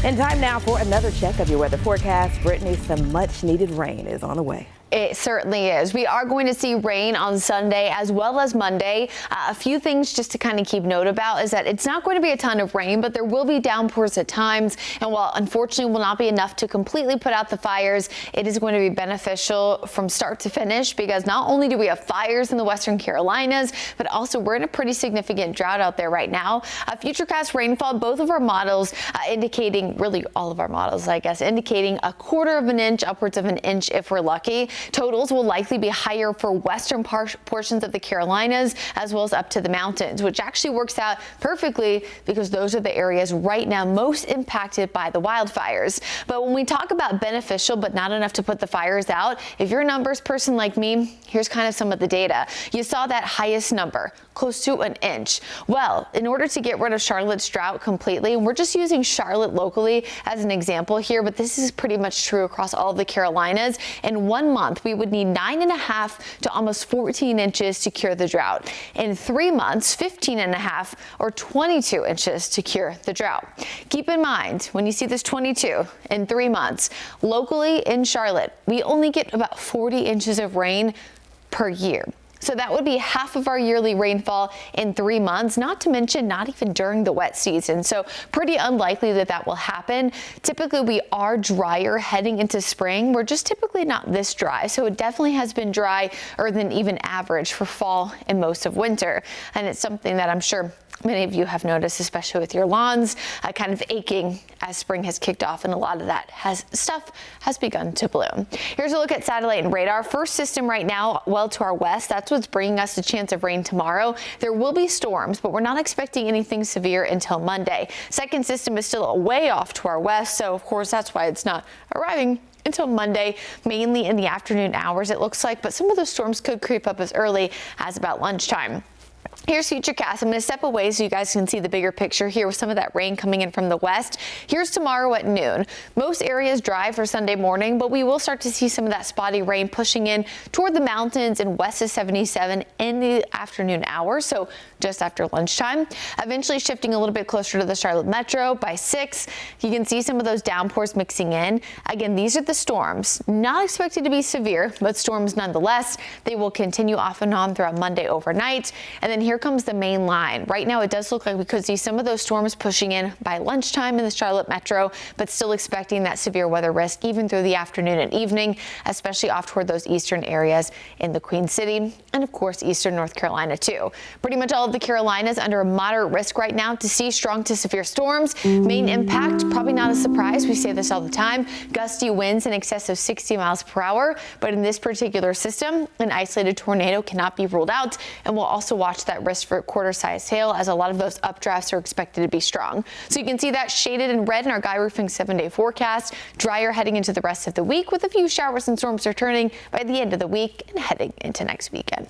And time now for another check of your weather forecast. Brittany, some much needed rain is on the way. It certainly is. We are going to see rain on Sunday as well as Monday. A few things just to kind of keep note about is that it's not going to be a ton of rain, but there will be downpours at times. And while unfortunately will not be enough to completely put out the fires, it is going to be beneficial from start to finish because not only do we have fires in the Western Carolinas, but also we're in a pretty significant drought out there right now. Futurecast rainfall, both of our models indicating, really all of our models, I guess, indicating 1/4 of an inch, upwards of an inch if we're lucky. Totals will likely be higher for western portions of the Carolinas as well as up to the mountains, which actually works out perfectly because those are the areas right now most impacted by the wildfires. But when we talk about beneficial but not enough to put the fires out, if you're a numbers person like me, here's kind of some of the data. You saw that highest number, close to an inch. Well, in order to get rid of Charlotte's drought completely, and we're just using Charlotte locally as an example here, but this is pretty much true across all of the Carolinas, in 1 month, we would need 9.5 to almost 14 inches to cure the drought. In 3 months, 15.5 or 22 inches to cure the drought. Keep in mind, when you see this 22 in 3 months, locally in Charlotte, we only get about 40 inches of rain per year. So that would be half of our yearly rainfall in 3 months, not to mention not even during the wet season. So pretty unlikely that that will happen. Typically, we are drier heading into spring. We're just typically not this dry. So it definitely has been drier than even average for fall and most of winter. And it's something that I'm sure many of you have noticed, especially with your lawns, kind of aching as spring has kicked off, and a lot of that stuff has begun to bloom. Here's a look at satellite and radar. First system right now, well to our west. That's what's bringing us a chance of rain tomorrow. There will be storms, but we're not expecting anything severe until Monday. Second system is still way off to our west, so of course that's why it's not arriving until Monday, mainly in the afternoon hours, it looks like, but some of those storms could creep up as early as about lunchtime. Here's Futurecast. I'm going to step away so you guys can see the bigger picture here with some of that rain coming in from the west. Here's tomorrow at noon. Most areas dry for Sunday morning, but we will start to see some of that spotty rain pushing in toward the mountains and west of 77 in the afternoon hours, so just after lunchtime. Eventually shifting a little bit closer to the Charlotte metro by 6. You can see some of those downpours mixing in. Again, these are the storms. Not expected to be severe, but storms nonetheless. They will continue off and on throughout Monday overnight. And then here comes the main line. Right now, it does look like we could see some of those storms pushing in by lunchtime in the Charlotte metro, but still expecting that severe weather risk even through the afternoon and evening, especially off toward those eastern areas in the Queen City and, of course, eastern North Carolina, too. Pretty much all of the Carolinas under a moderate risk right now to see strong to severe storms. Main impact, probably not a surprise. We say this all the time. Gusty winds in excess of 60 miles per hour. But in this particular system, an isolated tornado cannot be ruled out. And we'll also watch that risk for quarter-sized hail as a lot of those updrafts are expected to be strong. So you can see that shaded in red in our Guy Roofing 7-day forecast. Drier heading into the rest of the week with a few showers and storms returning by the end of the week and heading into next weekend.